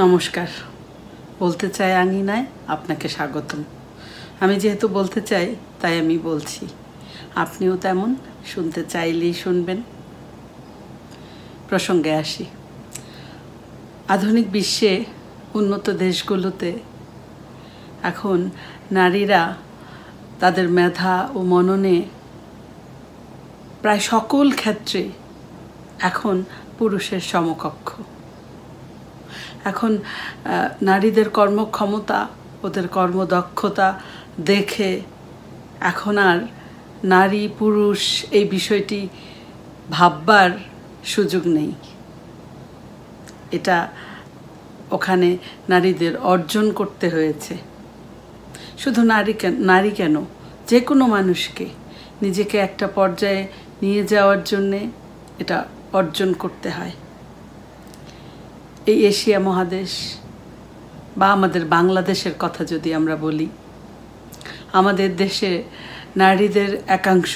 নমস্কার। বলতে চাই আঙিনায় আপনাকে স্বাগতম। আমি যেহেতু বলতে চাই তাই আমি বলছি, আপনিও তেমন শুনতে চাইলেই শুনবেন। প্রসঙ্গে আসি। আধুনিক বিশ্বে উন্নত দেশগুলোতে এখন নারীরা তাদের মেধা ও মননে প্রায় সকল ক্ষেত্রে এখন পুরুষের সমকক্ষ। এখন নারীদের কর্মক্ষমতা, ওদের কর্মদক্ষতা দেখে এখন আর নারী পুরুষ এই বিষয়টি ভাববার সুযোগ নেই। এটা ওখানে নারীদের অর্জন করতে হয়েছে। শুধু নারী কেন, যে কোনো মানুষকে নিজেকে একটা পর্যায়ে নিয়ে যাওয়ার জন্যে এটা অর্জন করতে হয়। এই এশিয়া মহাদেশ বা আমাদের বাংলাদেশের কথা যদি আমরা বলি, আমাদের দেশে নারীদের একাংশ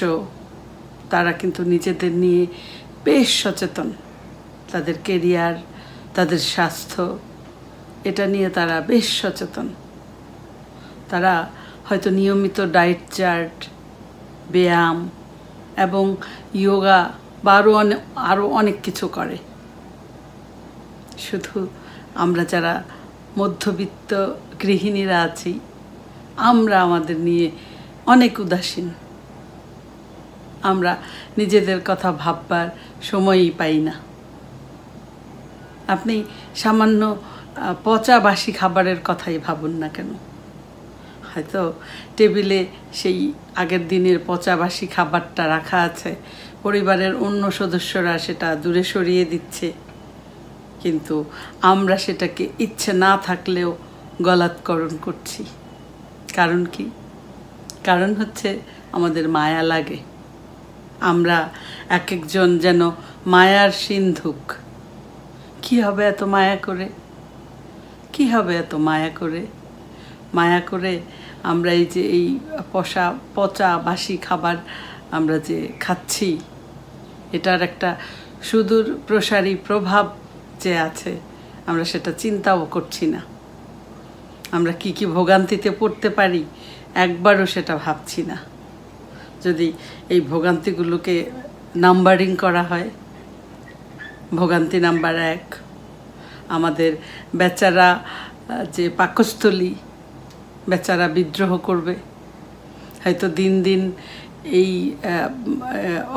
তারা কিন্তু নিজেদের নিয়ে বেশ সচেতন। তাদের কেরিয়ার, তাদের স্বাস্থ্য, এটা নিয়ে তারা বেশ সচেতন। তারা হয়তো নিয়মিত ডায়েট চার্ট, ব্যায়াম এবং যোগা বা আরও অনেক কিছু করে। শুধু আমরা যারা মধ্যবিত্ত গৃহিণীরা আছি, আমরা আমাদের নিয়ে অনেক উদাসীন। আমরা নিজেদের কথা ভাববার সময়ই পাই না। আপনি সামান্য পচা বাসি খাবারের কথাই ভাবুন না কেন, হয়তো টেবিলে সেই আগের দিনের পচা বাসি খাবারটা রাখা আছে, পরিবারের অন্য সদস্যরা সেটা দূরে সরিয়ে দিচ্ছে, কিন্তু আমরা সেটাকে ইচ্ছে না থাকলেও গলাৎকরণ করছি। কারণ কি? কারণ হচ্ছে আমাদের মায়া লাগে। আমরা এক একজন যেন মায়ার সিন্ধুক। কি হবে এত মায়া করে? কি হবে এত মায়া করে? মায়া করে আমরা এই পচা বাসি খাবার আমরা যে খাচ্ছি, এটার একটা সুদূর প্রসারী প্রভাব যে আছে, আমরা সেটা চিন্তাও করছি না। আমরা কি কি ভোগান্তিতে পড়তে পারি একবারও সেটা ভাবছি না। যদি এই ভোগান্তিগুলোকে নাম্বারিং করা হয়, ভোগান্তি নাম্বার 1, আমাদের বেচারা যে পাকস্থলী, বেচারা বিদ্রোহ করবে। হয়তো দিন দিন এই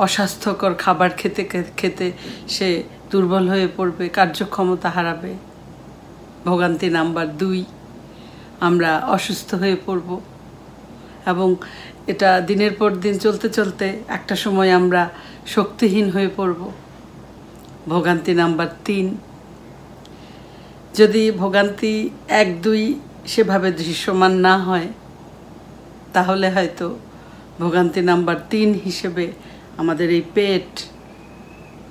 অস্বাস্থ্যকর খাবার খেতে খেতে সে দুর্বল হয়ে পড়বে, কার্যক্ষমতা হারাবে। ভোগান্তি নাম্বার 2, আমরা অসুস্থ হয়ে পড়ব এবং এটা দিনের পর দিন চলতে চলতে একটা সময় আমরা শক্তিহীন হয়ে পড়ব। ভোগান্তি নাম্বার 3, যদি ভোগান্তি 1, 2 সেভাবে দৃশ্যমান না হয়, তাহলে হয়তো ভোগান্তি নাম্বার 3 হিসেবে আমাদের এই পেট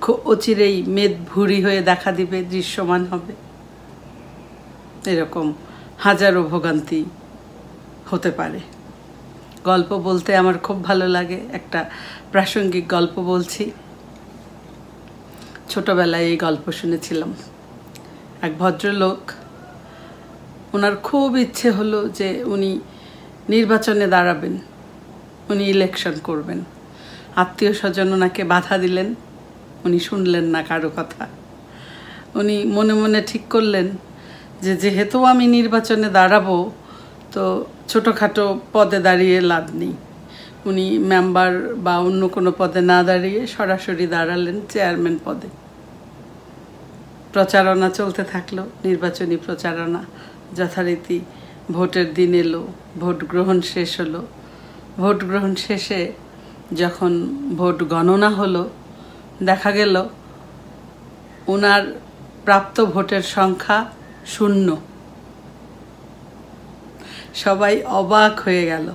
খুব অচিরেই মেদ ভুঁড়ি হয়ে দেখা দিবে, দৃশ্যমান হবে। এরকম হাজারো ভোগান্তি হতে পারে। গল্প বলতে আমার খুব ভালো লাগে। একটা প্রাসঙ্গিক গল্প বলছি। ছোটবেলায় এই গল্প শুনেছিলাম। এক ভদ্রলোক, ওনার খুব ইচ্ছে হলো যে উনি নির্বাচনে দাঁড়াবেন, উনি ইলেকশন করবেন। আত্মীয় স্বজন ওনাকে বাধা দিলেন, উনি শুনলেন না কারো কথা। উনি মনে মনে ঠিক করলেন যে যেহেতু আমি নির্বাচনে দাঁড়াবো, তো ছোটোখাটো পদে দাঁড়িয়ে লাভ নেই। উনি মেম্বার বা অন্য কোনো পদে না দাঁড়িয়ে সরাসরি দাঁড়ালেন চেয়ারম্যান পদে। প্রচারণা চলতে থাকলো, নির্বাচনী প্রচারণা। যথারীতি ভোটের দিন এলো, ভোট গ্রহণ শেষ হলো। ভোট গ্রহণ শেষে যখন ভোট গণনা হলো, দেখা গেল ওনার প্রাপ্ত ভোটের সংখ্যা 0। সবাই অবাক হয়ে গেল।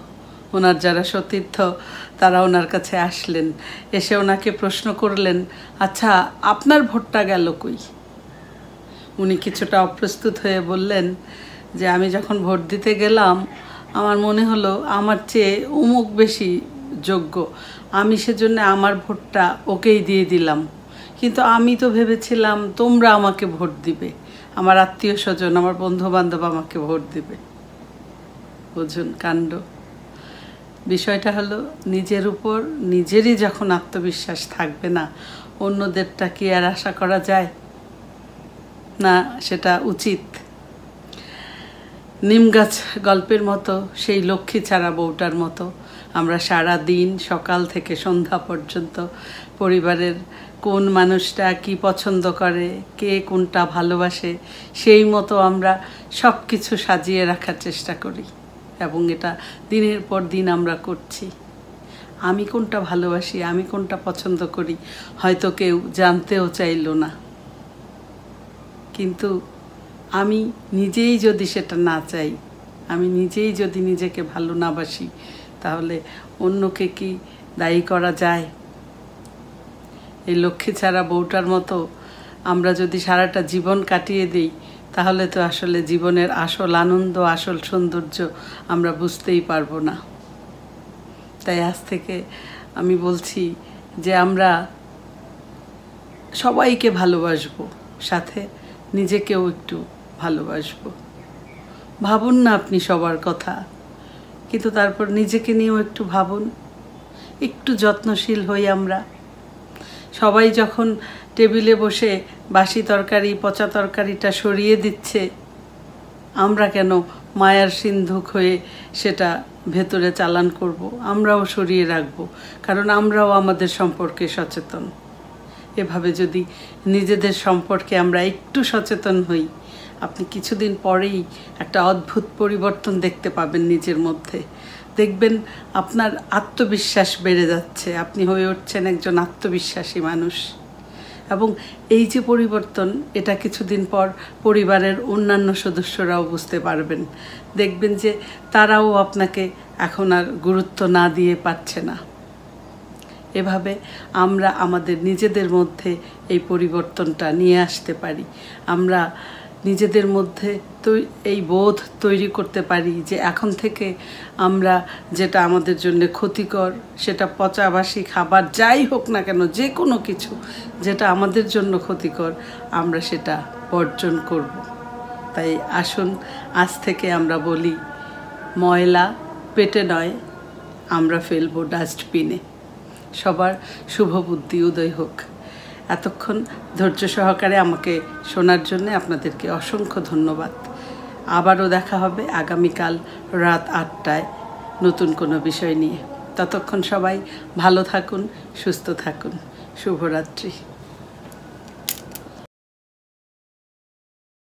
ওনার যারা সতীর্থ তারা ওনার কাছে আসলেন, এসে ওনাকে প্রশ্ন করলেন, আচ্ছা আপনার ভোটটা গেল কই? উনি কিছুটা অপ্রস্তুত হয়ে বললেন যে আমি যখন ভোট দিতে গেলাম, আমার মনে হলো আমার চেয়ে অমুক বেশি যোগ্য, আমি সেজন্য আমার ভোটটা ওকেই দিয়ে দিলাম। কিন্তু আমি তো ভেবেছিলাম তোমরা আমাকে ভোট দিবে, আমার আত্মীয় স্বজন, আমার বন্ধু বান্ধব আমাকে ভোট দিবে। বুঝুন কাণ্ড। বিষয়টা হলো নিজের উপর নিজেরই যখন আত্মবিশ্বাস থাকবে না, অন্যদেরটা কি আর আশা করা যায় না? সেটা উচিত। নিমগাছ গল্পের মতো সেই লক্ষ্মী ছাড়া বউটার মতো আমরা সারা দিন সকাল থেকে সন্ধ্যা পর্যন্ত পরিবারের কোন মানুষটা কি পছন্দ করে, কে কোনটা ভালোবাসে, সেই মতো আমরা সব কিছু সাজিয়ে রাখার চেষ্টা করি এবং এটা দিনের পর দিন আমরা করছি। আমি কোনটা ভালোবাসি, আমি কোনটা পছন্দ করি হয়তো কেউ জানতেও চাইল না, কিন্তু আমি নিজেই যদি সেটা না চাই, আমি নিজেই যদি নিজেকে ভালো না বাসি, তাহলে অন্যকে কি দায়ী করা যায়? এই লক্ষ্মী ছাড়া বউটার মতো আমরা যদি সারাটা জীবন কাটিয়ে দিই, তাহলে তো আসলে জীবনের আসল আনন্দ, আসল সৌন্দর্য আমরা বুঝতেই পারবো না। তাই আজ থেকে আমি বলছি যে আমরা সবাইকে ভালোবাসবো, সাথে নিজেকেও একটু ভালোবাসবো। ভাবুন না আপনি সবার কথা, কিন্তু তারপর নিজেকে নিয়েও একটু ভাবুন, একটু যত্নশীল হই আমরা। সবাই যখন টেবিলে বসে বাসি তরকারি, পচা তরকারিটা সরিয়ে দিচ্ছে, আমরা কেন মায়ার সিন্ধুক হয়ে সেটা ভেতরে চালান করব? আমরাও সরিয়ে রাখবো, কারণ আমরাও আমাদের সম্পর্কে সচেতন। এভাবে যদি নিজেদের সম্পর্কে আমরা একটু সচেতন হই, আপনি কিছুদিন পরেই একটা অদ্ভুত পরিবর্তন দেখতে পাবেন নিজের মধ্যে। দেখবেন আপনার আত্মবিশ্বাস বেড়ে যাচ্ছে, আপনি হয়ে উঠছেন একজন আত্মবিশ্বাসী মানুষ। এবং এই যে পরিবর্তন, এটা কিছুদিন পর পরিবারের অন্যান্য সদস্যরাও বুঝতে পারবেন। দেখবেন যে তারাও আপনাকে এখন আর গুরুত্ব না দিয়ে পারছে না। এভাবে আমরা আমাদের নিজেদের মধ্যে এই পরিবর্তনটা নিয়ে আসতে পারি। আমরা নিজেদের মধ্যে এই বোধ তৈরি করতে পারি যে এখন থেকে আমরা যেটা আমাদের জন্য ক্ষতিকর, সেটা পচাবাসি খাবার যাই হোক না কেন, যে কোনো কিছু যেটা আমাদের জন্য ক্ষতিকর, আমরা সেটা বর্জন করব। তাই আসুন আজ থেকে আমরা বলি, ময়লা পেটে নয়, আমরা ফেলবো ডাস্টবিনে। সবার শুভ বুদ্ধি উদয় হোক। এতক্ষণ ধৈর্য সহকারে আমাকে শোনার জন্য আপনাদেরকে অসংখ্য ধন্যবাদ। আবারও দেখা হবে আগামীকাল রাত 8টায় নতুন কোনো বিষয় নিয়ে। ততক্ষণ সবাই ভালো থাকুন, সুস্থ থাকুন। শুভরাত্রি।